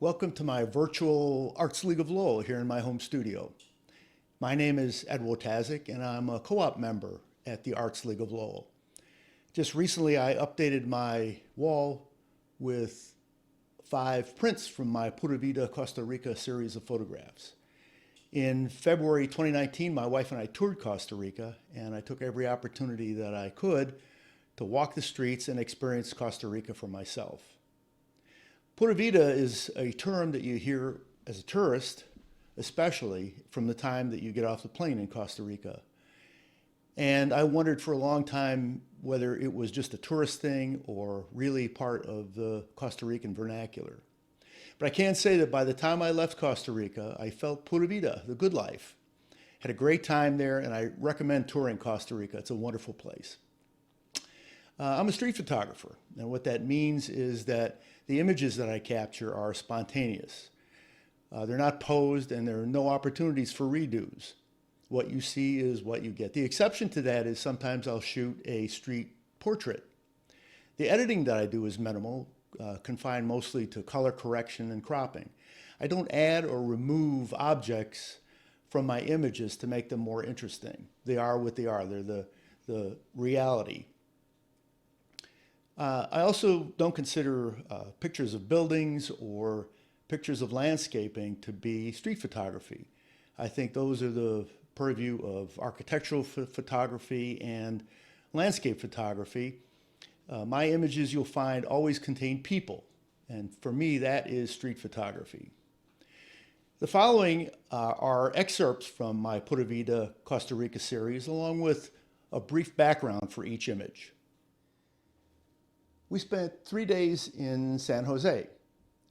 Welcome to my virtual Arts League of Lowell here in my home studio. My name is Wojtaszek and I'm a co-op member at the Arts League of Lowell. Just recently I updated my wall with 5 prints from my Pura, Vida, Costa Rica series of photographs. In February 2019, my wife and I toured Costa Rica, and I took every opportunity that I could to walk the streets and experience Costa Rica for myself. Pura Vida is a term that you hear as a tourist, especially from the time that you get off the plane in Costa Rica. And I wondered for a long time whether it was just a tourist thing or really part of the Costa Rican vernacular. But I can say that by the time I left Costa Rica, I felt Pura Vida, the good life. Had a great time there, and I recommend touring Costa Rica. It's a wonderful place. I'm a street photographer, and what that means is that the images that I capture are spontaneous. They're not posed, and there are no opportunities for redos. What you see is what you get. The exception to that is sometimes I'll shoot a street portrait. The editing that I do is minimal, confined mostly to color correction and cropping. I don't add or remove objects from my images to make them more interesting. They are what they are. They're the reality. I also don't consider pictures of buildings or pictures of landscaping to be street photography. I think those are the purview of architectural photography and landscape photography. My images, you'll find, always contain people, and for me that is street photography. The following are excerpts from my Pura Vida Costa Rica series, along with a brief background for each image. We spent 3 days in San Jose,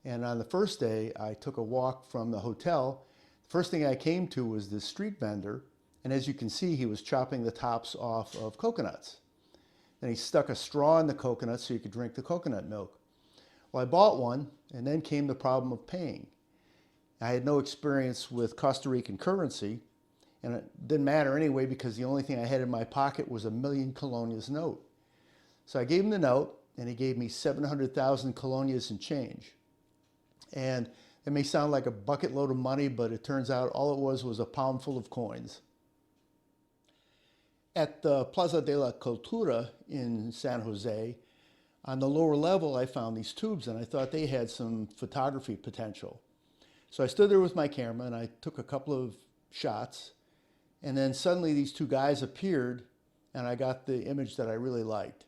and on the first day I took a walk from the hotel. The first thing I came to was this street vendor, and as you can see, he was chopping the tops off of coconuts. Then he stuck a straw in the coconut so you could drink the coconut milk. Well, I bought one, and then came the problem of paying. I had no experience with Costa Rican currency, and it didn't matter anyway because the only thing I had in my pocket was a million colonias note. So I gave him the note, and he gave me 700,000 colonias in change. And it may sound like a bucket load of money, but it turns out all it was a palm full of coins. At the Plaza de la Cultura in San Jose, on the lower level, I found these tubes, and I thought they had some photography potential. So I stood there with my camera, and I took a couple of shots, and then suddenly these 2 guys appeared, and I got the image that I really liked.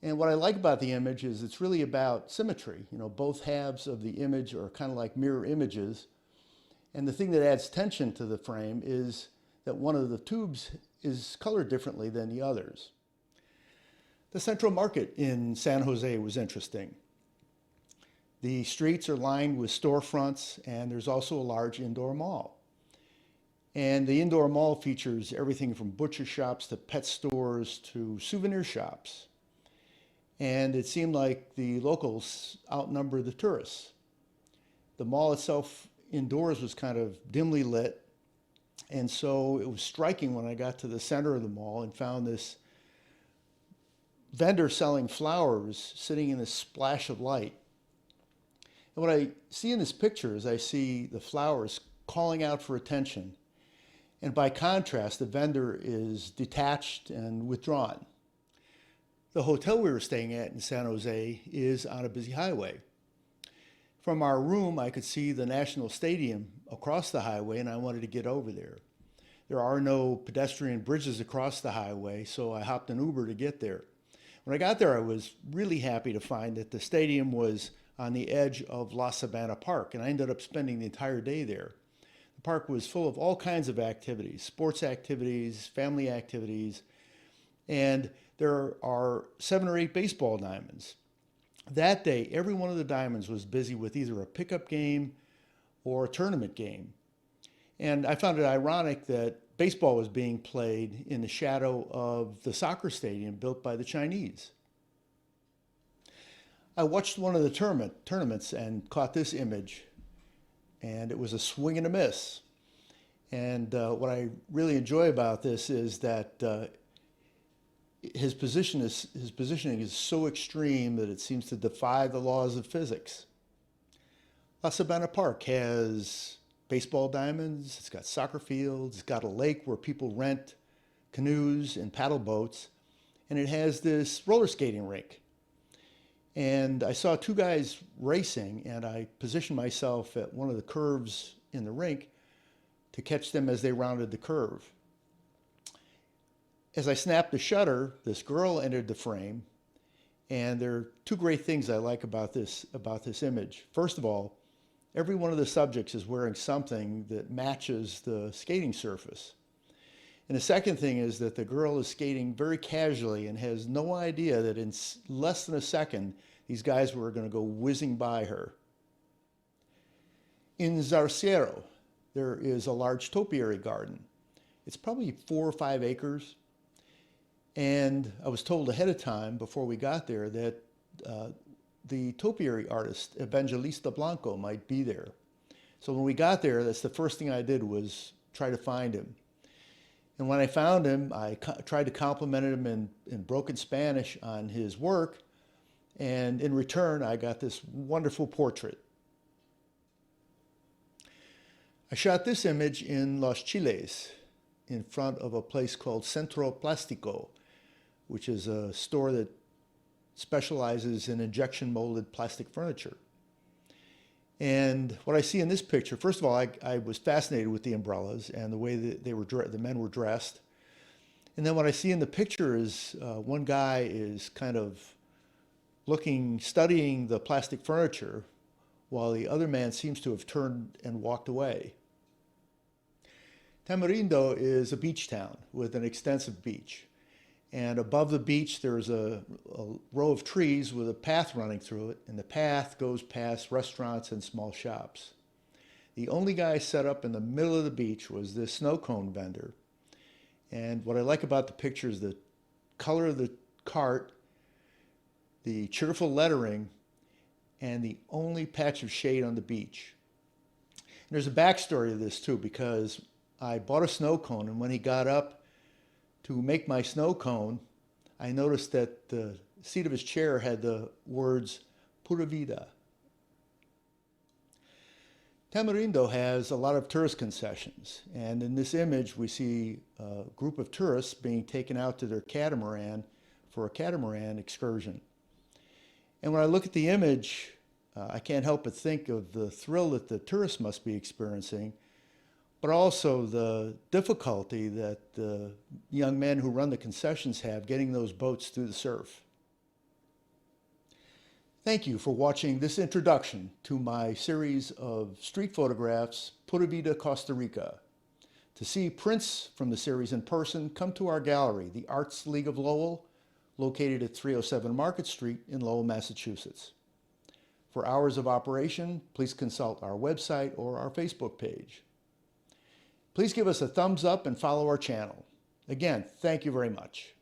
And what I like about the image is it's really about symmetry. You know, both halves of the image are kind of like mirror images. And the thing that adds tension to the frame is that one of the tubes is colored differently than the others. The Central Market in San Jose was interesting. The streets are lined with storefronts, and there's also a large indoor mall. And the indoor mall features everything from butcher shops to pet stores to souvenir shops. And it seemed like the locals outnumbered the tourists. The mall itself indoors was kind of dimly lit, and so it was striking when I got to the center of the mall and found this vendor selling flowers sitting in this splash of light. And what I see in this picture is I see the flowers calling out for attention, and by contrast the vendor is detached and withdrawn. The hotel we were staying at in San Jose is on a busy highway. From our room, I could see the National Stadium across the highway, and I wanted to get over there. There are no pedestrian bridges across the highway, so I hopped an Uber to get there. When I got there, I was really happy to find that the stadium was on the edge of La Sabana Park, and I ended up spending the entire day there. The park was full of all kinds of activities, sports activities, family activities, and there are 7 or 8 baseball diamonds. That day, every one of the diamonds was busy with either a pickup game or a tournament game. And I found it ironic that baseball was being played in the shadow of the soccer stadium built by the Chinese. I watched one of the tournaments and caught this image, and it was a swing and a miss. And what I really enjoy about this is that his positioning is so extreme that it seems to defy the laws of physics. La Sabana Park has baseball diamonds, it's got soccer fields, it's got a lake where people rent canoes and paddle boats, and it has this roller skating rink. And I saw two guys racing, and I positioned myself at one of the curves in the rink to catch them as they rounded the curve. As I snapped the shutter, this girl entered the frame, and there are two great things I like about this image. First of all, every one of the subjects is wearing something that matches the skating surface. And the second thing is that the girl is skating very casually and has no idea that in less than a second, these guys were going to go whizzing by her. In Zarcero, there is a large topiary garden. It's probably 4 or 5 acres. And I was told ahead of time, before we got there, that the topiary artist, Evangelista Blanco, might be there. So when we got there, that's the first thing I did was try to find him. And when I found him, I tried to compliment him in broken Spanish on his work. And in return, I got this wonderful portrait. I shot this image in Los Chiles, in front of a place called Centro Plástico, which is a store that specializes in injection molded plastic furniture. And what I see in this picture, first of all, I was fascinated with the umbrellas and the way that the men were dressed. And then what I see in the picture is one guy is kind of studying the plastic furniture, while the other man seems to have turned and walked away. Tamarindo is a beach town with an extensive beach. And above the beach, there's a row of trees with a path running through it, and the path goes past restaurants and small shops. The only guy set up in the middle of the beach was this snow cone vendor. And what I like about the picture is the color of the cart, the cheerful lettering, and the only patch of shade on the beach. And there's a backstory to this too, because I bought a snow cone, and when he got up to make my snow cone, I noticed that the seat of his chair had the words Pura Vida. Tamarindo has a lot of tourist concessions, and in this image we see a group of tourists being taken out to their catamaran for a catamaran excursion. And when I look at the image, I can't help but think of the thrill that the tourists must be experiencing, but also the difficulty that the young men who run the concessions have getting those boats through the surf. Thank you for watching this introduction to my series of street photographs, Pura Vida, Costa Rica. To see prints from the series in person, come to our gallery, the Arts League of Lowell, located at 307 Market Street in Lowell, Massachusetts. For hours of operation, please consult our website or our Facebook page. Please give us a thumbs up and follow our channel. Again, thank you very much.